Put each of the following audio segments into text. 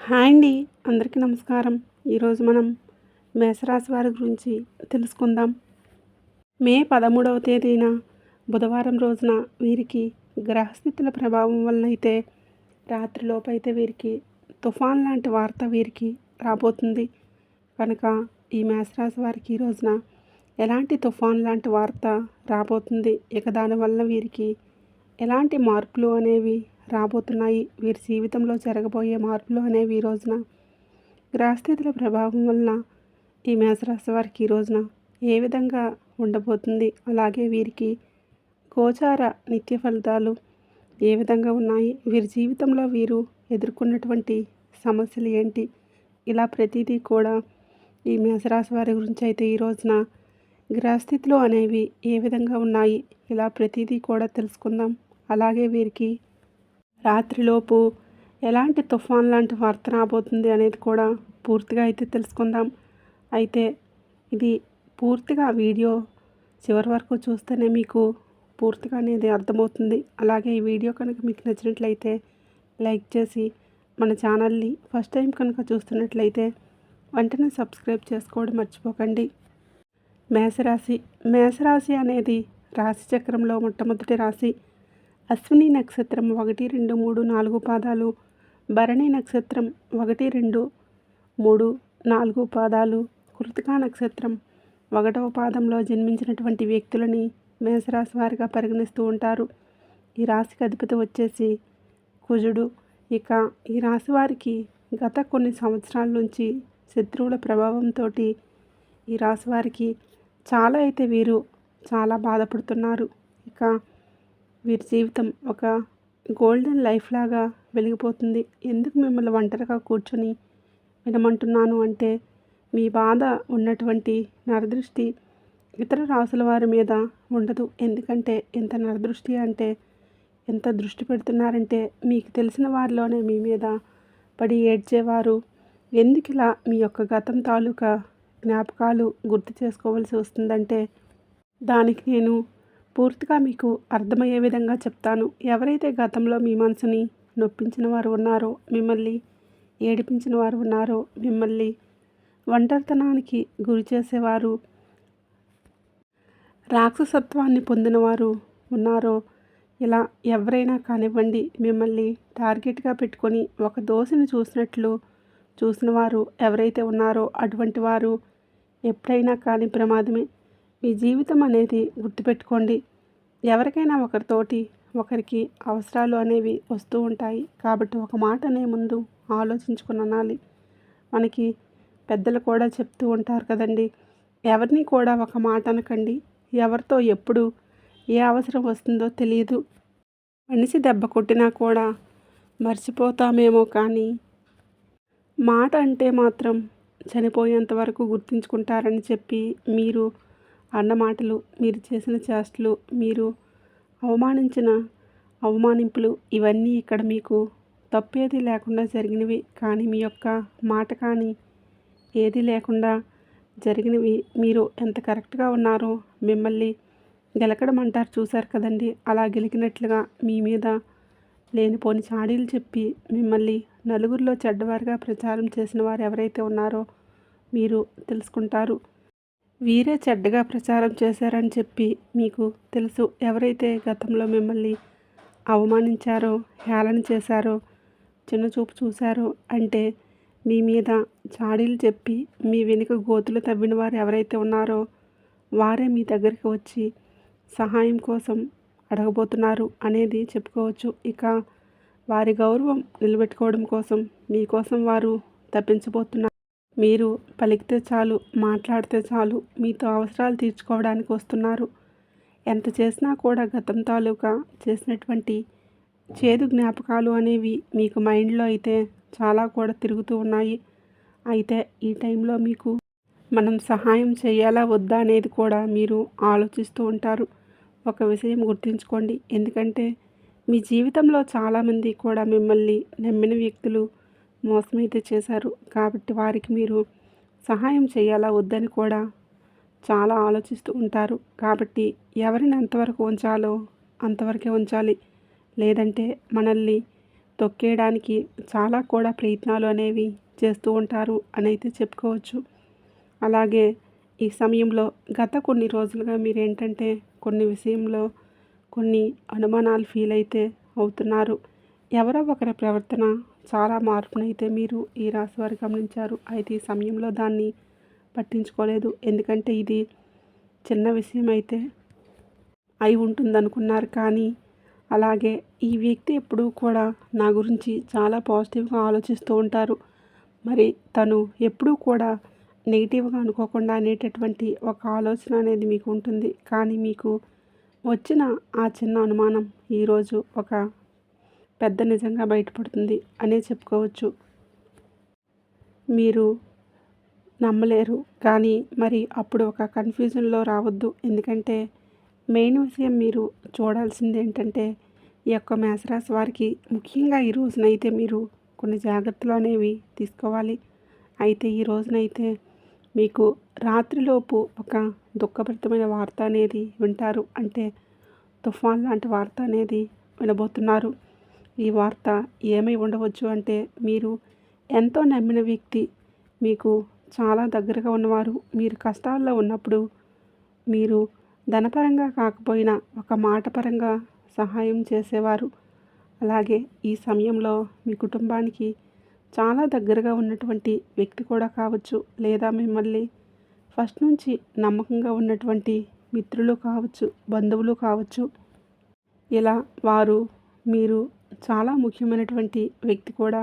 Hi అండి. అందరికీ నమస్కారం. ఈరోజు మనం మేషరాశి వారి గురించి తెలుసుకుందాం. మే 13వ తేదీన బుధవారం రోజున వీరికి గ్రహస్థితుల ప్రభావం వలనైతే రాత్రిలోపైతే వీరికి తుఫాన్ లాంటి వార్త వీరికి రాబోతుంది. కనుక ఈ మేషరాశి వారికి ఈ రోజున ఎలాంటి తుఫాన్ లాంటి వార్త రాబోతుంది, ఇక దానివల్ల వీరికి ఎలాంటి మార్పులు అనేవి రాబోతున్నాయి, వీరి జీవితంలో జరగబోయే మార్పులు అనేవి ఈ రోజున గ్రహస్థితుల ప్రభావం వలన ఈ మేషరాశి వారికి ఈ రోజున ఏ విధంగా ఉండబోతుంది, అలాగే వీరికి గోచార నిత్య ఫలితాలు ఏ విధంగా ఉన్నాయి, వీరి జీవితంలో వీరు ఎదుర్కొన్నటువంటి సమస్యలు ఏంటి, ఇలా ప్రతిదీ కూడా ఈ మేషరాశి వారి గురించి అయితే ఈ రోజున గ్రహస్థితులు అనేవి ఏ విధంగా ఉన్నాయి, ఇలా ప్రతిదీ కూడా తెలుసుకుందాం. అలాగే వీరికి రాత్రిలోపు ఎలాంటి తుఫాన్ లాంటి వార్త రాబోతుంది అనేది కూడా పూర్తిగా అయితే తెలుసుకుందాం. అయితే ఇది పూర్తిగా వీడియో చివరి వరకు చూస్తేనే మీకు పూర్తిగా అనేది అర్థమవుతుంది. అలాగే ఈ వీడియో కనుక మీకు నచ్చినట్లయితే లైక్ చేసి మన ఛానల్ని ఫస్ట్ టైం కనుక చూస్తున్నట్లయితే వెంటనే సబ్స్క్రైబ్ చేసుకోవడం మర్చిపోకండి. మేషరాశి అనేది రాశి చక్రంలో మొట్టమొదటి రాశి. అశ్విని నక్షత్రం 1, 2, 3, 4 పాదాలు, భరణి నక్షత్రం 1, 2, 3, 4 పాదాలు, కృతికా నక్షత్రం 1వ పాదంలో జన్మించినటువంటి వ్యక్తులని మేషరాశి వారిగా పరిగణిస్తూ ఉంటారు. ఈ రాశికి అధిపతి వచ్చేసి కుజుడు. ఇక ఈ రాశి వారికి గత కొన్ని సంవత్సరాల నుంచి శత్రువుల ప్రభావంతో ఈ రాశి వారికి వీరు చాలా బాధపడుతున్నారు. ఇక వీరి జీవితం ఒక గోల్డెన్ లైఫ్ లాగా వెలిగిపోతుంది. ఎందుకు మిమ్మల్ని ఒంటరిగా కూర్చొని వినమంటున్నాను అంటే, మీ బాధ ఉన్నటువంటి నరదృష్టి ఇతర రాసుల వారి మీద ఉండదు. ఎందుకంటే ఎంత నరదృష్టి అంటే ఎంత దృష్టి పెడుతున్నారంటే, మీకు తెలిసిన వారిలోనే మీ మీద పడి ఏడ్చేవారు. ఎందుకు ఇలా మీ యొక్క గతం తాలూకా జ్ఞాపకాలు గుర్తు చేసుకోవాల్సి వస్తుందంటే, దానికి నేను పూర్తిగా మీకు అర్థమయ్యే విధంగా చెప్తాను. ఎవరైతే గతంలో మీ మనసుని నొప్పించిన వారు ఉన్నారో, మిమ్మల్ని ఏడిపించిన వారు ఉన్నారో, మిమ్మల్ని ఒంటరితనానికి గురి చేసేవారు, రాక్షసత్వాన్ని పొందినవారు ఉన్నారో, ఇలా ఎవరైనా కానివ్వండి, మిమ్మల్ని టార్గెట్గా పెట్టుకొని ఒక దోషిని చూసిన వారు ఎవరైతే ఉన్నారో అటువంటి వారు ఎప్పుడైనా కానీ ప్రమాదమే. మీ జీవితం అనేది గుర్తుపెట్టుకోండి. ఎవరికైనా ఒకరికి అవసరాలు అనేవి వస్తూ ఉంటాయి. కాబట్టి ఒక మాట అనే ముందు ఆలోచించుకుని అనాలి. మనకి పెద్దలు కూడా చెప్తూ ఉంటారు కదండి, ఎవరిని కూడా ఒక మాట అనకండి. ఎవరితో ఎప్పుడు ఏ అవసరం వస్తుందో తెలియదు. మనిషి దెబ్బ కొట్టినా కూడా మర్చిపోతామేమో, కానీ మాట అంటే మాత్రం చనిపోయేంత వరకు గుర్తుంచుకుంటారని చెప్పి, మీరు అన్న మాటలు, మీరు చేసిన చేష్టలు, మీరు అవమానించిన అవమానింపులు ఇవన్నీ ఇక్కడ మీకు తప్పేది లేకుండా జరిగినవి. కానీ మీ యొక్క మాట కానీ ఏది లేకుండా జరిగినవి. మీరు ఎంత కరెక్ట్గా ఉన్నారో మిమ్మల్ని గెలకడం అంటారు చూశారు కదండి, అలా గెలికినట్లుగా మీ మీద లేనిపోని చాడీలు చెప్పి మిమ్మల్ని నలుగురిలో చెడ్డవారిగా ప్రచారం చేసిన వారు ఎవరైతే ఉన్నారో మీరు తెలుసుకుంటారు. వీరే చెడ్డగా ప్రచారం చేశారని చెప్పి మీకు తెలుసు. ఎవరైతే గతంలో మిమ్మల్ని అవమానించారో, హేళన చేశారో, చిన్నచూపు చూశారో అంటే, మీ మీద చాడీలు చెప్పి మీ వెనుక గోతులు తవ్విన వారు ఎవరైతే ఉన్నారో వారే మీ దగ్గరికి వచ్చి సహాయం కోసం అడగబోతున్నారు అనేది చెప్పుకోవచ్చు. ఇక వారి గౌరవం నిలబెట్టుకోవడం కోసం మీకోసం వారు తప్పించబోతున్నారు. మీరు పలికితే చాలు, మాట్లాడితే చాలు, మీతో అవసరాలు తీర్చుకోవడానికి వస్తున్నారు. ఎంత చేసినా కూడా గతం తాలూకా చేసినటువంటి చేదు జ్ఞాపకాలు అనేవి మీకు మైండ్లో అయితే చాలా కూడా తిరుగుతూ ఉన్నాయి. అయితే ఈ టైంలో మీకు మనం సహాయం చేయాలా వద్దా అనేది కూడా మీరు ఆలోచిస్తూ ఉంటారు. ఒక విషయం గుర్తుంచుకోండి, ఎందుకంటే మీ జీవితంలో చాలామంది కూడా మిమ్మల్ని నమ్మిన వ్యక్తులు మోసమైతే చేశారు. కాబట్టి వారికి మీరు సహాయం చేయాలా వద్దని కూడా చాలా ఆలోచిస్తూ ఉంటారు. కాబట్టి ఎవరిని ఎంతవరకు ఉంచాలో అంతవరకే ఉంచాలి. లేదంటే మనల్ని తొక్కేయడానికి చాలా కూడా ప్రయత్నాలు అనేవి చేస్తూ ఉంటారు అని అయితే చెప్పుకోవచ్చు. అలాగే ఈ సమయంలో గత కొన్ని రోజులుగా మీరేంటంటే కొన్ని విషయంలో కొన్ని అనుమానాలు ఫీల్ అయితే అవుతున్నారు. ఎవరో ఒకరి ప్రవర్తన చాలా మార్పునైతే మీరు ఈ రాశి వారు గమనించారు. అయితే ఈ సమయంలో దాన్ని పట్టించుకోలేదు. ఎందుకంటే ఇది చిన్న విషయం అయితే అయి ఉంటుందనుకున్నారు. కానీ అలాగే ఈ వ్యక్తి ఎప్పుడూ కూడా నా గురించి చాలా పాజిటివ్గా ఆలోచిస్తూ ఉంటారు. మరి తను ఎప్పుడూ కూడా నెగిటివ్గా అనుకోకుండా అనేటటువంటి ఒక ఆలోచన అనేది మీకు ఉంటుంది. కానీ మీకు వచ్చిన ఆ చిన్న అనుమానం ఈరోజు ఒక పెద్ద నిజంగా బయటపడుతుంది అనే చెప్పుకోవచ్చు. మీరు నమ్మలేరు. కానీ మరి అప్పుడు ఒక కన్ఫ్యూజన్లో రావద్దు. ఎందుకంటే మెయిన్ విషయం మీరు చూడాల్సింది ఏంటంటే ఈ యొక్క మేషరాశి వారికి ముఖ్యంగా ఈ రోజునైతే మీరు కొన్ని జాగ్రత్తలు అనేవి తీసుకోవాలి. అయితే ఈ రోజునైతే మీకు రాత్రిలోపు ఒక దుఃఖభరితమైన వార్త అనేది వింటారు. అంటే తుఫాన్ లాంటి వార్త అనేది వినబోతున్నారు. ఈ వార్త ఏమై ఉండవచ్చు అంటే మీరు ఎంతో నమ్మిన వ్యక్తి, మీకు చాలా దగ్గరగా ఉన్నవారు, మీరు కష్టాల్లో ఉన్నప్పుడు మీరు ధనపరంగా కాకపోయినా ఒక మాట పరంగా సహాయం చేసేవారు. అలాగే ఈ సమయంలో మీ కుటుంబానికి చాలా దగ్గరగా ఉన్నటువంటి వ్యక్తి కూడా కావచ్చు, లేదా మిమ్మల్ని ఫస్ట్ నుంచి నమ్మకంగా ఉన్నటువంటి మిత్రులు కావచ్చు, బంధువులు కావచ్చు. ఇలా వారు మీరు చాలా ముఖ్యమైనటువంటి వ్యక్తి కూడా.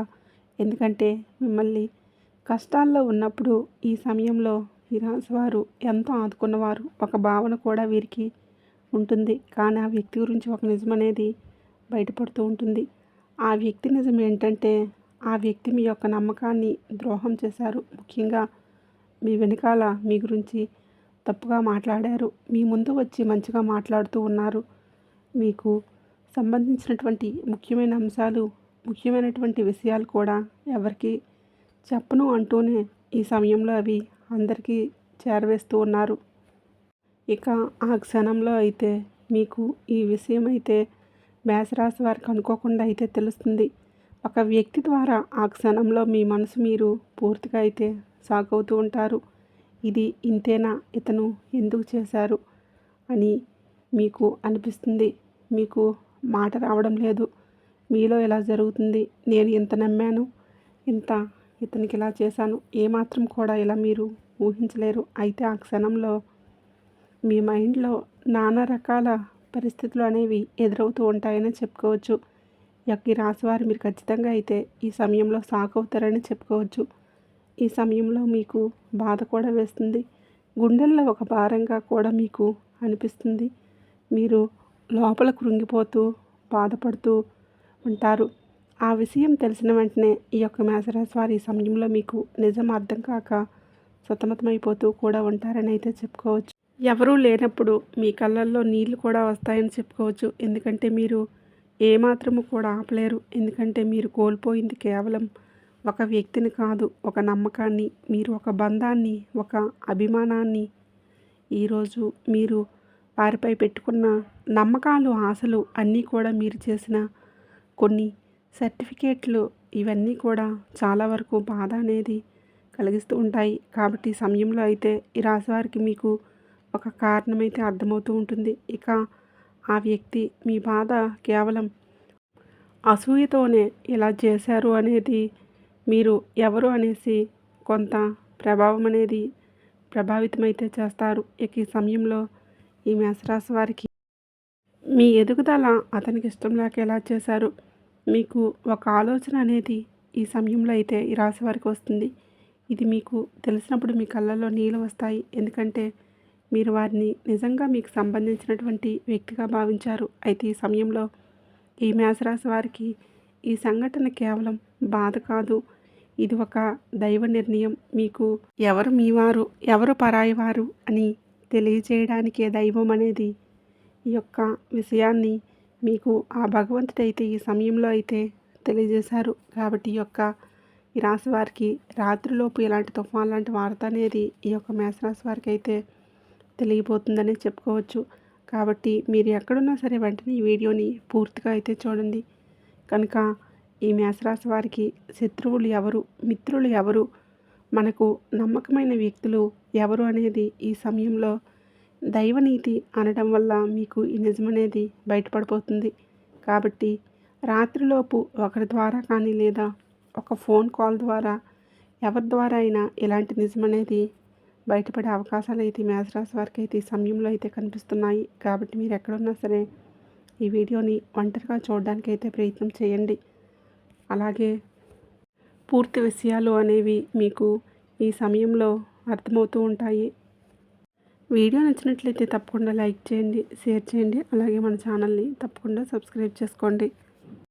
ఎందుకంటే మిమ్మల్ని కష్టాల్లో ఉన్నప్పుడు ఈ సమయంలో ఈ రాశివారు ఎంతో ఆదుకున్నవారు ఒక భావన కూడా వీరికి ఉంటుంది. కానీ ఆ వ్యక్తి గురించి ఒక నిజం అనేది బయటపడుతూ ఉంటుంది. ఆ వ్యక్తి నిజం ఏంటంటే ఆ వ్యక్తి మీ యొక్క నమ్మకాన్ని ద్రోహం చేశారు. ముఖ్యంగా మీ వెనకాల మీ గురించి తప్పుగా మాట్లాడారు. మీ ముందు వచ్చి మంచిగా మాట్లాడుతూ ఉన్నారు. మీకు సంబంధించినటువంటి ముఖ్యమైన అంశాలు, ముఖ్యమైనటువంటి విషయాలు కూడా ఎవరికి చెప్పను అంటూనే ఈ సమయంలో అవి అందరికీ చేరవేస్తూ ఉన్నారు. ఇక ఆ క్షణంలో అయితే మీకు ఈ విషయం అయితే మేషరాశి వారికి అనుకోకుండా అయితే తెలుస్తుంది. ఒక వ్యక్తి ద్వారా ఆ క్షణంలో మీ మనసు మీరు పూర్తిగా అయితే షాక్ అవుతూ ఉంటారు. ఇది ఇంతేనా, ఇతను ఎందుకు చేశారు అని మీకు అనిపిస్తుంది. మీకు మాట రావడం లేదు. మీలో ఇలా జరుగుతుంది, నేను ఇంత నమ్మాను, ఇంత ఇతనికి ఇలా చేశాను, ఏమాత్రం కూడా ఇలా మీరు ఊహించలేరు. అయితే ఆ క్షణంలో మీ మైండ్లో నానా రకాల పరిస్థితులు అనేవి ఎదురవుతూ ఉంటాయని చెప్పుకోవచ్చు. ఈ రాశివారు మీరు ఖచ్చితంగా అయితే ఈ సమయంలో షాక్ అవుతారని చెప్పుకోవచ్చు. ఈ సమయంలో మీకు బాధ కూడా వేస్తుంది. గుండెల్లో ఒక భారంగా కూడా మీకు అనిపిస్తుంది. మీరు లోపల కృంగిపోతూ బాధపడుతూ ఉంటారు. ఆ విషయం తెలిసిన వెంటనే ఈ యొక్క మేషరాశి వారు ఈ సమయంలో మీకు నిజం అర్థం కాక సతమతమైపోతూ కూడా ఉంటారని అయితే చెప్పుకోవచ్చు. ఎవరూ లేనప్పుడు మీ కళ్ళల్లో నీళ్లు కూడా వస్తాయని చెప్పుకోవచ్చు. ఎందుకంటే మీరు ఏమాత్రము కూడా ఆపలేరు. ఎందుకంటే మీరు కోల్పోయింది కేవలం ఒక వ్యక్తిని కాదు, ఒక నమ్మకాన్ని, మీరు ఒక బంధాన్ని, ఒక అభిమానాన్ని. ఈరోజు మీరు వారిపై పెట్టుకున్న నమ్మకాలు, ఆశలు అన్నీ కూడా మీరు చేసిన కొన్ని సర్టిఫికేట్లు ఇవన్నీ కూడా చాలా వరకు బాధ అనేది కలిగిస్తూ ఉంటాయి. కాబట్టి ఈ సమయంలో అయితే ఈ రాశివారికి మీకు ఒక కారణమైతే అర్థమవుతూ ఉంటుంది. ఇక ఆ వ్యక్తి మీ బాధ కేవలం అసూయతోనే ఇలా చేశారు అనేది, మీరు ఎవరు అనేసి కొంత ప్రభావం అనేది ప్రభావితమైతే చేస్తారు. ఇక ఈ సమయంలో ఈ మేషరాశి వారికి మీ ఎదుగుదల అతనికి ఇష్టం లేక ఎలా చేశారు, మీకు ఒక ఆలోచన అనేది ఈ సమయంలో అయితే ఈ రాశి వారికి వస్తుంది. ఇది మీకు తెలిసినప్పుడు మీ కళ్ళల్లో నీళ్ళు వస్తాయి. ఎందుకంటే మీరు వారిని నిజంగా మీకు సంబంధించినటువంటి వ్యక్తిగా భావించారు. అయితే ఈ సమయంలో ఈ మేషరాశి వారికి ఈ సంఘటన కేవలం బాధ కాదు, ఇది ఒక దైవ నిర్ణయం. మీకు ఎవరు మీ వారు, ఎవరు పరాయి వారు అని తెలియజేయడానికే దైవం అనేది ఈ యొక్క విషయాన్ని మీకు ఆ భగవంతుడైతే ఈ సమయంలో అయితే తెలియజేశారు. కాబట్టి ఈ రాశి వారికి రాత్రిలోపు ఇలాంటి తుఫాన్ లాంటి వార్త అనేది ఈ యొక్క మేషరాశి వారికి అయితే తెలియబోతుందని చెప్పుకోవచ్చు. కాబట్టి మీరు ఎక్కడున్నా సరే వెంటనే ఈ వీడియోని పూర్తిగా అయితే చూడండి. కనుక ఈ మేషరాశి వారికి శత్రువులు ఎవరు, మిత్రులు ఎవరు, మనకు నమ్మకమైన వ్యక్తులు ఎవరు అనేది ఈ సమయంలో దైవనీతి అనడం వల్ల మీకు ఈ నిజమనేది బయటపడిపోతుంది. కాబట్టి రాత్రిలోపు ఒకరి ద్వారా కానీ లేదా ఒక ఫోన్ కాల్ ద్వారా ఎవరి ద్వారా అయినా ఇలాంటి నిజమనేది బయటపడే అవకాశాలు అయితే మేషరాశి వారికి అయితే ఈ సమయంలో అయితే కనిపిస్తున్నాయి. కాబట్టి మీరు ఎక్కడున్నా సరే ఈ వీడియోని ఒంటరిగా చూడడానికి అయితే ప్రయత్నం చేయండి. అలాగే పూర్తి విషయాలు అనేవి మీకు ఈ సమయంలో అర్థమవుతూ ఉంటాయి. వీడియో నచ్చినట్లయితే తప్పకుండా లైక్ చేయండి, షేర్ చేయండి. అలాగే మన ఛానల్ని తప్పకుండా సబ్స్క్రైబ్ చేసుకోండి.